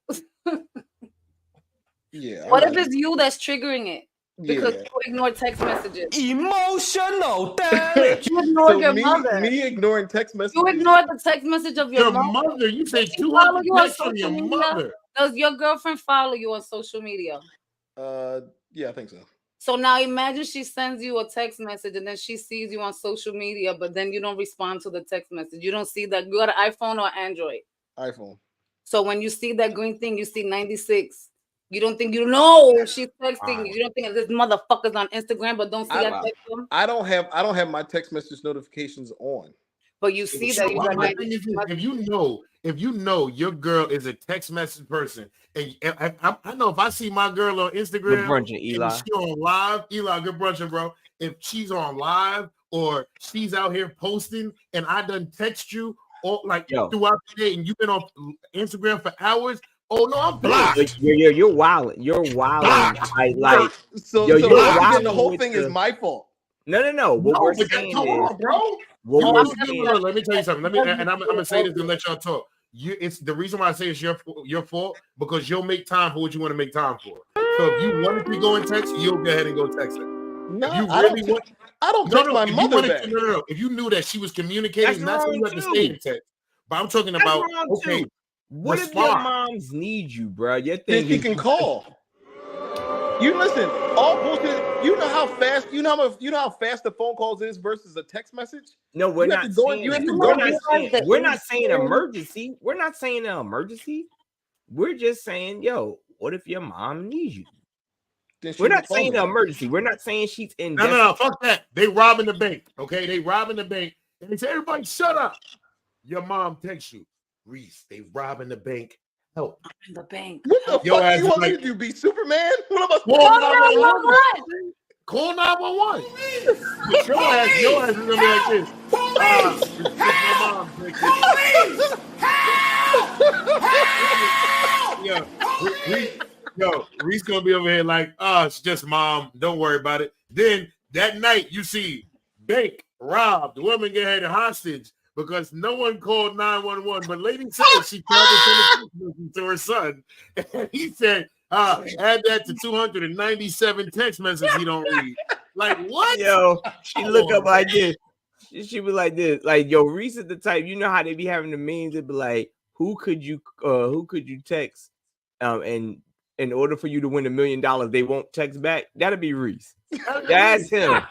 Yeah. What if it's you that's triggering it? Because you ignore text messages. Emotional damage. You ignored your mother. Me ignoring text messages. You ignored the text message of your mother. You say 200 texts from your mother. Does your girlfriend follow you on social media? Yeah, I think so. So now imagine she sends you a text message and then she sees you on social media, but then you don't respond to the text message. You don't see that. You got an iPhone or Android? iPhone. So when you see that green thing, you see 96. You don't think she's texting you. You don't think this motherfucker's on Instagram, but don't see I text them. I don't have my text message notifications on. But you see that you my thing is, if you know your girl is a text message person, and I know if I see my girl on Instagram, Brunchin, Eli. and she on live, Eli, good brunching, bro. If she's on live or she's out here posting, and I done text you or throughout the day, and you've been on Instagram for hours. Oh no, I'm blocked. You're wilding. You're wilding. So the whole thing is my fault. No. What we're saying is, bro. Let me tell you something. I'm gonna say this and let y'all talk. It's the reason why I say it's your fault because you'll make time for what you want to make time for. So if you wanted to go and text, you'll go ahead and go text her. No, I don't text my mother back. No. If you knew that she was communicating, that's what you have to stay in text. But I'm talking about what if your moms need you, bro? Your thing she can call. You listen, all bullshit. You know how fast the phone calls is versus a text message? No, we're not saying emergency. We're not saying an emergency. We're just saying, what if your mom needs you? We're not saying an emergency. We're not saying she's in. No, fuck that. They robbing the bank. Okay, they robbing the bank, and they say, "Everybody, shut up." Your mom texts you, Reese. They robbing the bank. Help. In the bank. What the fuck do you want me to do? Be Superman? What am I? Call 911. Your ass is gonna be like this. Reese gonna be over here like, it's just mom. Don't worry about it. Then that night you see bank robbed, the woman get held hostage because no one called 911. But lady said she tried to send a to her son, and he said, add that to 297 text messages he don't read. Like what? She look up like this. She was like this, like Reese is the type. You know how they be having the memes. It'd be like, who could you text? And in order for you to win $1 million, they won't text back. That'll be Reese. That's him.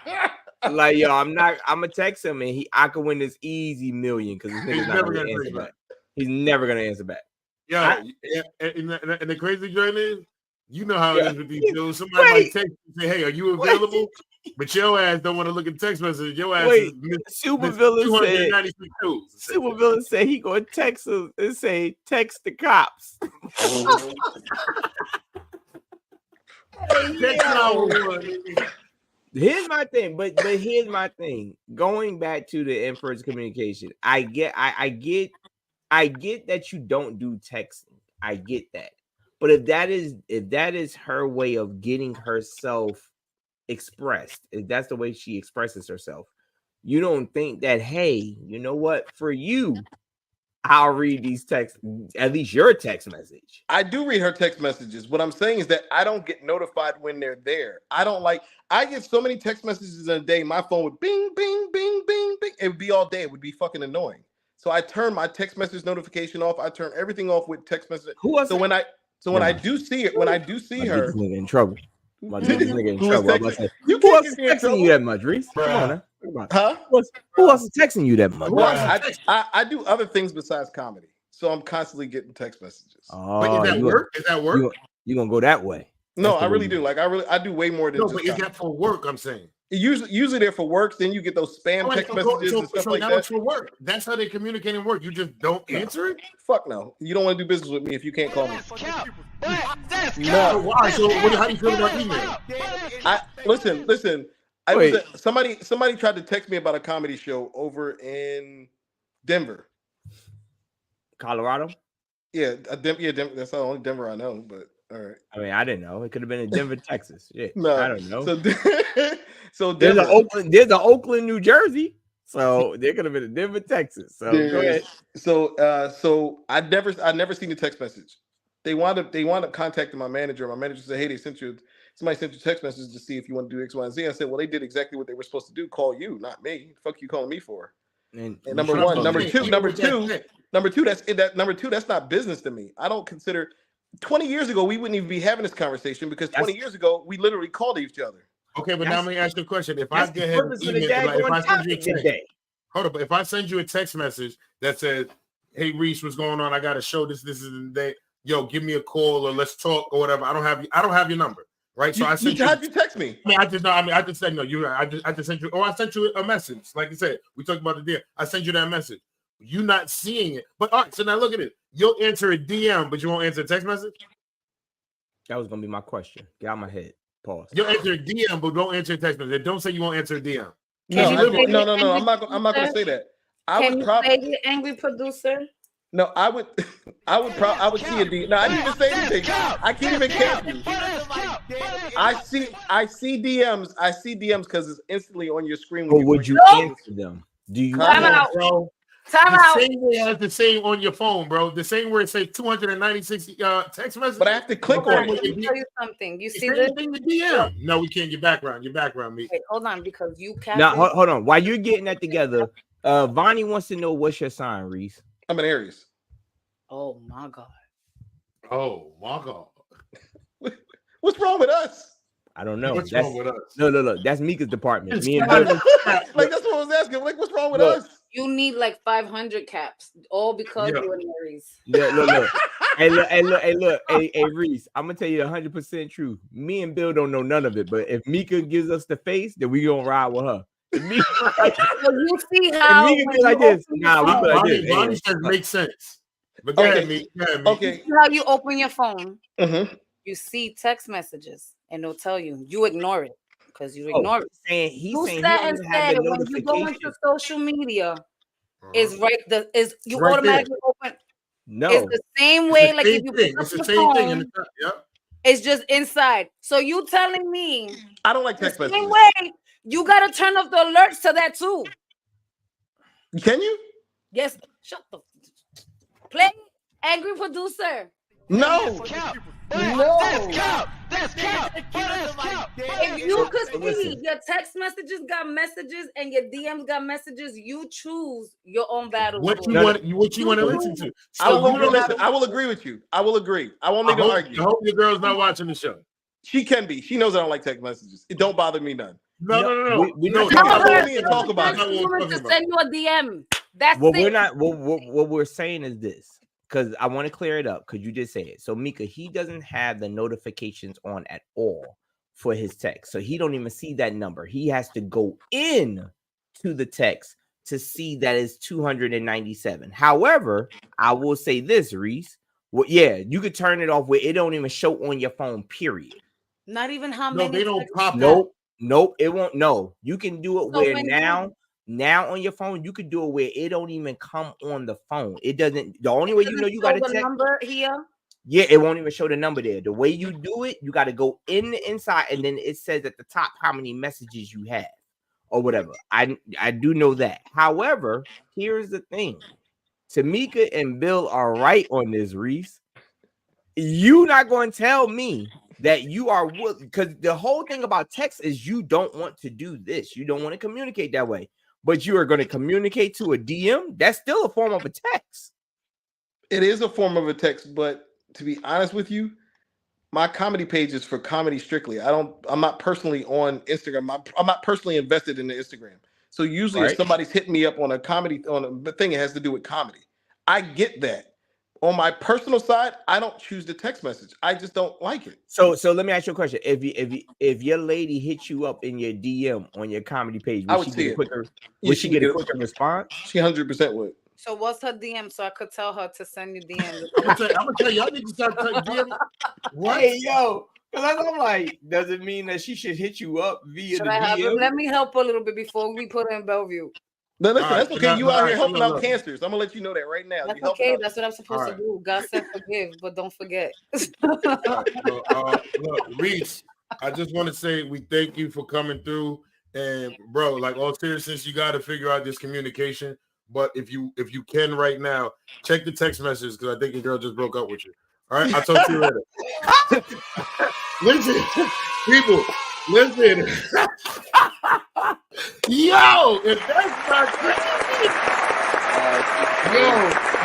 Like I'm gonna text him and I could win this easy $1 million because he's never gonna answer back. He's never gonna answer back. And the crazy joint is, you know how it is with these dudes. Somebody might text you and say, "Hey, are you available?" But your ass don't want to look at text messages. Your ass is Supervillain said he gonna text us and say, "Text the cops." Here's my thing, but here's my thing. Going back to the in-person communication, I get that you don't do texting. I get that. But if that is her way of getting herself expressed, if that's the way she expresses herself, you don't think that, hey, you know what? For you, I'll read these texts, at least your text message. I do read her text messages. What I'm saying is that I don't get notified when they're there. I get so many text messages in a day. My phone would bing, bing, bing, bing, bing. It would be all day. It would be fucking annoying. So I turn my text message notification off. I turn everything off with text message. When I do see her, this nigga in trouble. You can't get texting you that much, Reese. Come on, huh? Who else is texting you that much? I do other things besides comedy, so I'm constantly getting text messages. But is that work? Is that work? You gonna go that way? No, I really do. I do way more than. No, but is that for work? I'm saying. Usually they're for work. Then you get those spam text messages and stuff like that. It's for work. That's how they communicate and work. You just don't answer it. Fuck no. You don't want to do business with me if you can't call me. No. Why? So how do you feel about email? Listen. Somebody tried to text me about a comedy show over in Denver, Colorado. Yeah, Denver. That's the only Denver I know. But all right. I mean, I didn't know. It could have been in Denver, Texas. Yeah, no, I don't know. So there's an Oakland, New Jersey. So there could have been a Denver, Texas. So go ahead. So I never seen the text message. They wound up contacting my manager. My manager said, "Hey, somebody sent you a text message to see if you want to do X, Y, and Z." I said, "Well, they did exactly what they were supposed to do. Call you, not me. Fuck you calling me for." And number one, number two, that's not business to me. I don't consider 20 years ago we wouldn't even be having this conversation because 20 years ago we literally called each other. Okay, but now let me ask you a question. If I get ahead and email, if I send you a text message that says, "Hey Reese, what's going on? I got a show. This is the day. Yo, give me a call or let's talk or whatever." I don't have your number, right? So I sent you. How'd you text me? I just said no. I just sent you. Or I sent you a message. Like you said, we talked about the DM. I sent you that message. You not seeing it, but all right. So now look at it. You'll answer a DM, but you won't answer a text message. That was gonna be my question. Get out of my head. Pause. You'll answer a DM, but don't answer a text message. Don't say you won't answer a DM. No. I'm not gonna say that. Can you play the angry producer? No, I would see a DM. No, I didn't even say anything. I can't even catch you. I see DMs. I see DMs because it's instantly on your screen. Or would you answer them? Do you? Time out, bro? Time out. Same way as the same on your phone, bro. The same where it says 296 text messages. But I have to click on it. Let me tell you something. You see this? this? The DM. No, we can't. Your background, mate. Wait, hold on, because you can't. Now, hold on. While you're getting that together, Vonnie wants to know what's your sign, Reese. I'm an Aries. Oh my God. Oh my God. What's wrong with us? I don't know. What's wrong with us? No. That's Mika's department. Me and like that's what I was asking. Like, what's wrong with us? You need like 500 caps, all because you're an Aries. Look. Hey, Reese, I'm gonna tell you 100% true. Me and Bill don't know none of it, but if Mika gives us the face, then we gonna ride with her. So you see how Mika be like this. Nah, we be like this. Bonnie says makes sense. But go ahead, me. Okay. You see how you open your phone? Mm-hmm. You see text messages, and they'll tell you. You ignore it because you ignore it. He's saying instead when you go into social media, is you right automatically there. open. No, it's the same way. Like if you it's the same thing. Yeah. It's just inside. So you telling me I don't like text messages. Same way, you gotta turn off the alerts to that too. Can you? Yes. Shut the. Play angry producer. No. That's cap. If you could see your text messages got messages and your DMs got messages, you choose your own battle. What you want to listen to? So I will agree with you. I will agree. I won't need to argue. I hope your girl's not watching the show. She can be. She knows I don't like text messages. It don't bother me none. No. We know. Talk about it. To send you a DM. That's what we're not. What we're saying is this. Because I want to clear it up, because you did say it. So Mika, he doesn't have the notifications on at all for his text. So he don't even see that number. He has to go in to the text to see that it's 297. However, I will say this, Reese. Well, yeah, you could turn it off where it don't even show on your phone, period. Not even how many. No, they don't pop up. Nope, it won't. No, you can do it where now on your phone, you could do it where it don't even come on the phone. It doesn't. The only way you know you got to text number here. Yeah, it won't even show the number there. The way you do it, you got to go in the inside, and then it says at the top how many messages you have or whatever. I do know that. However, here's the thing: Tamika and Bill are right on this, Reese. You not going to tell me that you are, because the whole thing about text is you don't want to do this. You don't want to communicate that way. But you are going to communicate to a DM. That's still a form of a text. It is a form of a text, but to be honest with you, my comedy page is for comedy strictly. I'm not personally on Instagram. I'm not personally invested in the Instagram. So usually if somebody's hitting me up on a comedy on a thing, it has to do with comedy. I get that. On my personal side, I don't choose the text message. I just don't like it. So let me ask you a question. If your lady hits you up in your DM on your comedy page, would she get a quicker response? She 100% would. So what's her DM so I could tell her to send you DM? I'm gonna tell you, I need to start DM. What? Hey, yo, because I'm like, does it mean that she should hit you up via the DM? Let me help a little bit before we put her in Bellevue. No, listen, that's okay. You out here helping out cancers. I'm gonna let you know that right now. That's okay. That's what I'm supposed to do. God said forgive, but don't forget. Look, Reese, I just want to say we thank you for coming through. And bro, like all seriousness, you got to figure out this communication. But if you can right now, check the text messages because I think your girl just broke up with you. All right, I'll talk to you later. Listen, people, listen. Yo, if that's not crazy,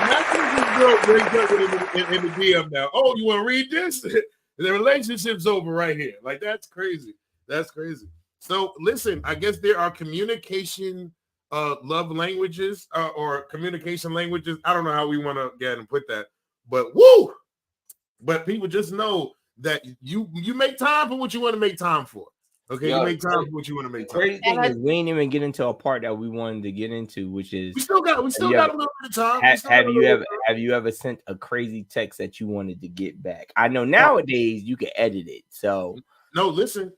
imagine this girl breaks up in the DM now. Oh, you want to read this? The relationship's over right here. Like, that's crazy. That's crazy. So, listen, I guess there are communication love languages or communication languages. I don't know how we want to get and put that, but woo! But people just know that you make time for what you want to make time for. Okay, you make time for what you want to make time. Crazy thing is, we ain't even get into a part that we wanted to get into, which is we still got a little bit of time. Have you ever sent a crazy text that you wanted to get back? I know nowadays you can edit it. So no, listen.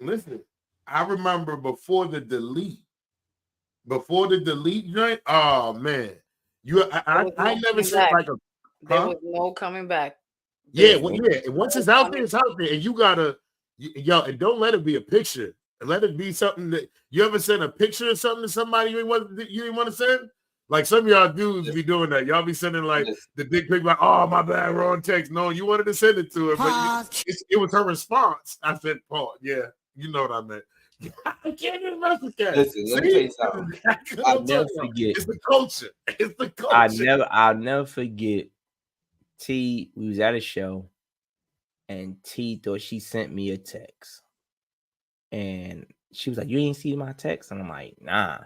I remember before the delete joint. Oh man, I never sent like a. There was no coming back. Yeah, once it's out there, it's out there, and you gotta, and don't let it be a picture. Let it be something that you ever send a picture of something to somebody you didn't want to send. Like some of y'all dudes be doing that. Y'all be sending like the dick pic, like, oh my bad, wrong text. No, you wanted to send it to her, but it was her response. I said, Paul, yeah, you know what I meant. I can't even mess with that. Listen, let me tell you something. I'll never forget. It's the culture. It's the culture. I'll never forget. T, we was at a show, and T thought she sent me a text, and she was like, "You ain't see my text," and I'm like, "Nah."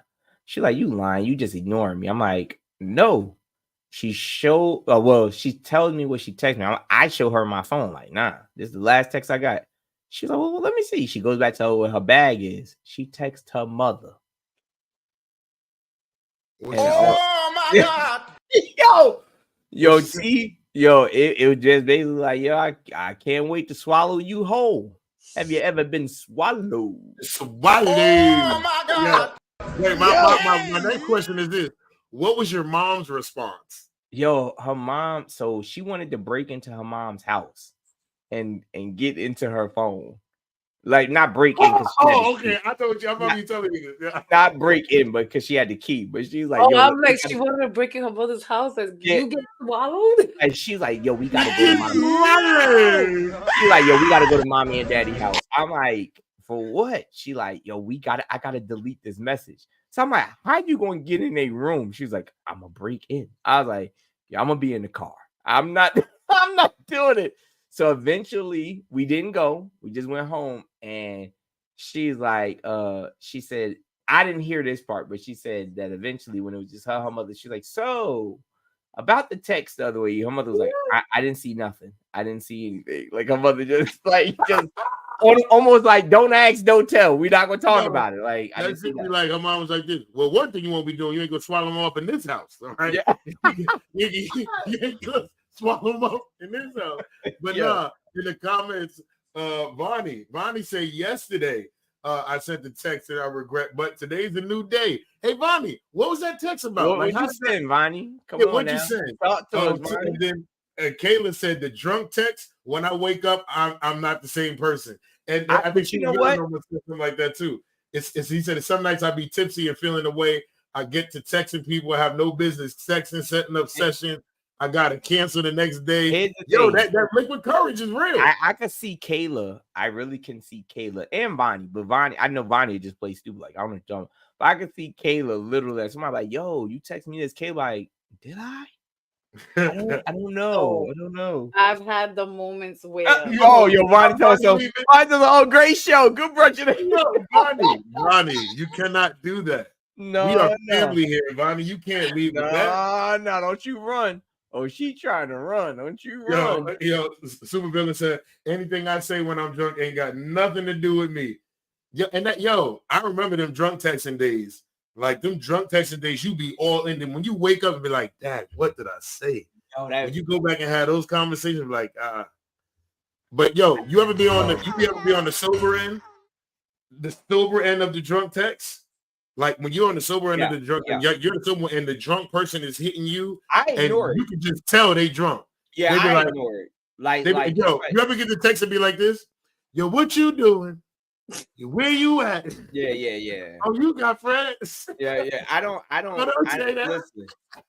She like, "You lying? You just ignoring me." I'm like, "No." She showed. She tells me what she texted me. I show her my phone. Like, "Nah, this is the last text I got." She's like, "Well, let me see." She goes back to her where her bag is. She texts her mother. Oh my God! Yo, T. Yo, it was just basically like, yo, I can't wait to swallow you whole. Have you ever been swallowed? Swallowed. Oh my God. Yeah. Wait, my next question is this. What was your mom's response? Yo, her mom, so she wanted to break into her mom's house and get into her phone. Like, not break in. Okay. I told you. I'm about to be telling you this. Yeah. Not break in, but because she had the key. But she's like, yo, I'm like, she wanted to break in her mother's house. Like, you get swallowed? And she's like, yo, we gotta go to mommy. She's like, yo, we gotta go to mommy and daddy's house. I'm like, for what? She like, yo, I gotta delete this message. So I'm like, how you gonna get in a room? She's like, I'm gonna break in. I was like, yeah, I'm gonna be in the car. I'm not doing it. So eventually we didn't go. We just went home, and she's like, she said, I didn't hear this part, but she said that eventually when it was just her mother, she's like, so about the text the other way, her mother was like, I didn't see nothing. I didn't see anything. Like her mother just almost like, don't ask, don't tell. We're not gonna talk about it. Like I didn't see that. Like her mom was like this. Well, one thing you won't be doing, you ain't gonna swallow them up in this house, all right? Yeah. you ain't gonna swallow them up in this house. But in the comments, Vonnie said yesterday, I sent the text that I regret, but today's a new day. Hey, Vonnie, what was that text about? What you saying, Vonnie? Come on now. You saying? Talk to us, Vonnie. And then Kayla said the drunk text, when I wake up, I'm not the same person. And I think you know what? Something like that too. He said some nights I be tipsy and feeling the way I get to texting people. I have no business texting, setting up sessions. I gotta cancel the next day. That liquid courage is real. I can see Kayla. I really can see Kayla and Vonnie. But Vonnie, I know Vonnie just plays stupid. Like, I don't know. But I can see Kayla literally. Like, somebody like, yo, you text me this. Kayla like, did I? I don't know. I don't know. I've had the moments where Vonnie tell us so. Vonnie does a great show. Good Brunchin. Vonnie, you cannot do that. No, we are family here, Vonnie. You can't leave with that. No, don't you run. Oh, she trying to run. Don't you run. Supervillain said, anything I say when I'm drunk ain't got nothing to do with me. I remember them drunk texting days. Like them drunk texting days, you be all in them. When you wake up and be like, Dad, what did I say? When you go back and have those conversations, like, But you ever be on the sober end? The sober end of the drunk text? Like when you're on the sober end of the drunk, you're someone and the drunk person is hitting you. I ignore it. You can just tell they drunk. Yeah, I ignore it. You ever get the text and be like this? Yo, what you doing? Where you at? Yeah. Oh, you got friends? Yeah. I don't say that.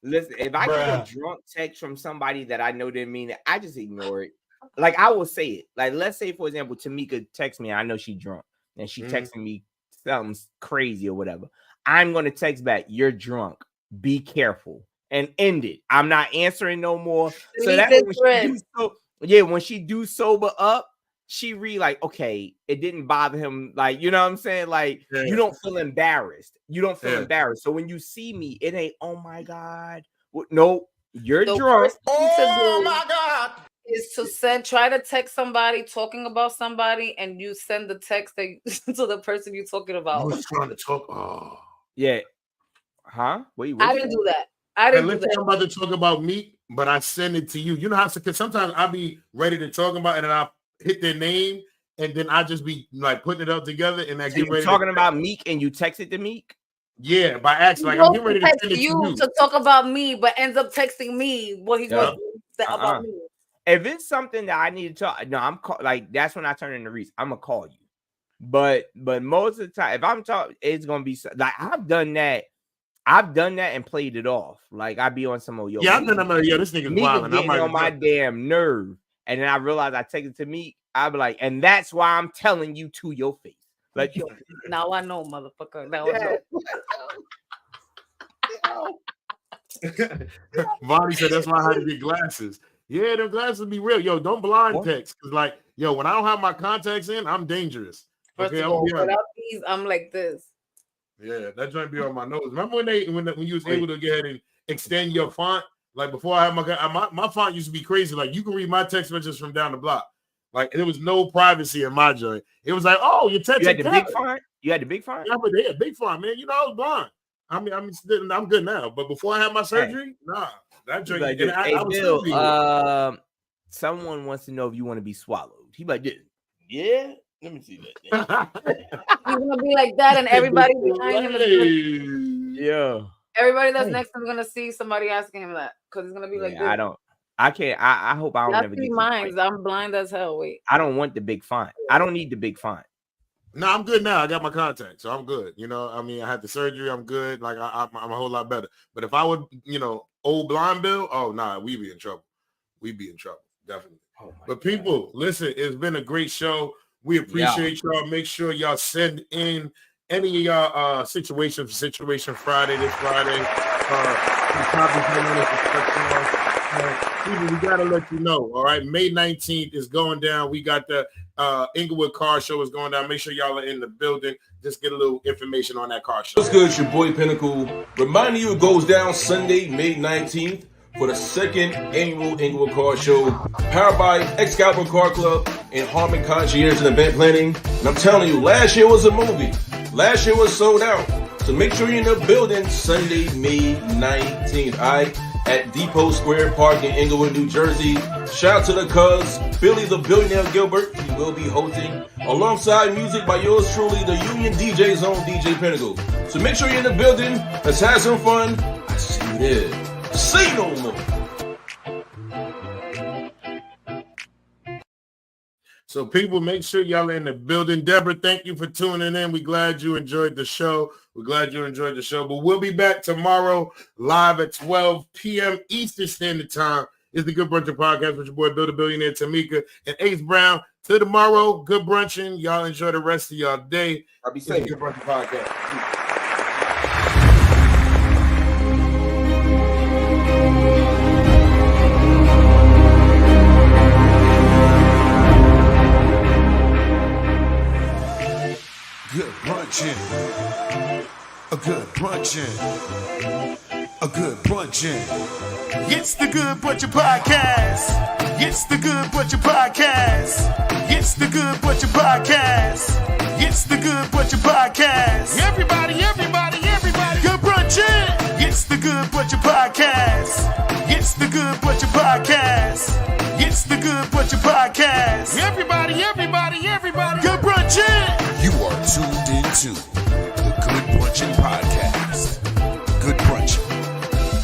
Listen. If I get a drunk text from somebody that I know didn't mean it, I just ignore it. Like I will say it. Like let's say for example, Tamika texts me. I know she's drunk, and she texting me something crazy or whatever. I'm gonna text back. You're drunk. Be careful and end it. I'm not answering no more. So that when she do sober up. She read like, okay, it didn't bother him. Like, you know what I'm saying? Like, you don't feel embarrassed. You don't feel embarrassed. So when you see me, it ain't, oh my God. No, you're drunk. Oh my God. is to try to text somebody talking about somebody, and you send the text to the person you're talking about. I was trying to talk. Oh, yeah. Huh? Wait. I didn't do that. I didn't do that. I'm about to talk about Meek, but I send it to you. You know how? Because sometimes I'll be ready to talk about, and then I hit their name, and then I just be like putting it up together, and I get ready. Talking about Meek, and you text it to Meek. Yeah, by accident. Like I'm getting ready to send it to you to talk about me, but ends up texting me what he's going to say about me. If it's something that I need to talk, no, I'm like that's when I turn into Reese. I'm gonna call you, but most of the time, if I'm talking, it's gonna be like I've done that and played it off. Like I be on some of your I've done that. Yeah, this nigga's wild. I'm on my damn nerve, and then I realize I take it to me. I be like, and that's why I'm telling you to your face. Like now I know, motherfucker. Now I know. Vonnie said that's why I had to get glasses. Yeah, them glasses be real. Yo, don't blind text. Cause like, yo, when I don't have my contacts in, I'm dangerous. First of all, without these, I'm like this. Yeah, that joint be on my nose. Remember when you was able to get ahead and extend your font? Like before I had my font used to be crazy. Like you can read my text messages from down the block. Like there was no privacy in my joint. It was like, oh, your text. You had the big font? You had the big font? Yeah, but they had big font, man. You know, I was blind. I'm good now. But before I had my surgery, nah. That joint. Like, I was Bill, someone wants to know if you want to be swallowed. He like, yeah. Let me see that. He's gonna be like that, and everybody behind him is everybody that's next to him is gonna see somebody asking him that because he's gonna be like, I can't. I hope I don't that's never get mine. I'm blind as hell. Wait, I don't want the big font. I don't need the big font. No, I'm good now. I got my contact, so I'm good. You know, I mean, I had the surgery. I'm good. Like I'm a whole lot better. But if I would, old blind Bill, oh nah, we'd be in trouble. We'd be in trouble, definitely. But people, listen, it's been a great show. We appreciate y'all. Make sure y'all send in any of y'all Situation Friday this Friday. People, we gotta let you know. All right, May 19th is going down. We got the Inglewood Car Show is going down. Make sure y'all are in the building. Just get a little information on that car show. What's good? It's your boy Pinnacle. Reminding you, it goes down Sunday, May 19th for the second annual Inglewood Car Show, powered by Excalibur Car Club and Harmon Concierge and Event Planning. And I'm telling you, last year was a movie. Last year was sold out. So make sure you're in the building Sunday, May 19th. All right. At Depot Square Park in Inglewood, New Jersey. Shout out to the cuz, Billy the Billionaire Gilbert. He will be hosting alongside music by yours truly, the Union DJ Zone DJ Pinnacle. So make sure you're in the building. Let's have some fun. I see you there. Say no more. So people, make sure y'all are in the building. Deborah, thank you for tuning in. We're glad you enjoyed the show. But we'll be back tomorrow live at 12 p.m. Eastern Standard Time. It's the Good Brunchin Podcast with your boy Bill the Billionaire, Tamika, and Ace Brown. Till tomorrow, good brunching. Y'all enjoy the rest of y'all day. I'll be safe. Good Brunchin Podcast. Good brunchin', a good brunchin', a good brunchin'. It's the Good Brunchin Podcast. It's the Good Brunchin Podcast. It's the Good Brunchin Podcast. It's the Good Brunchin Podcast. Everybody, good brunchin'. It's the Good Brunchin Podcast. It's the Good Brunchin Podcast. It's the Good Brunchin Podcast. Everybody, good brunchin'. You are tuned into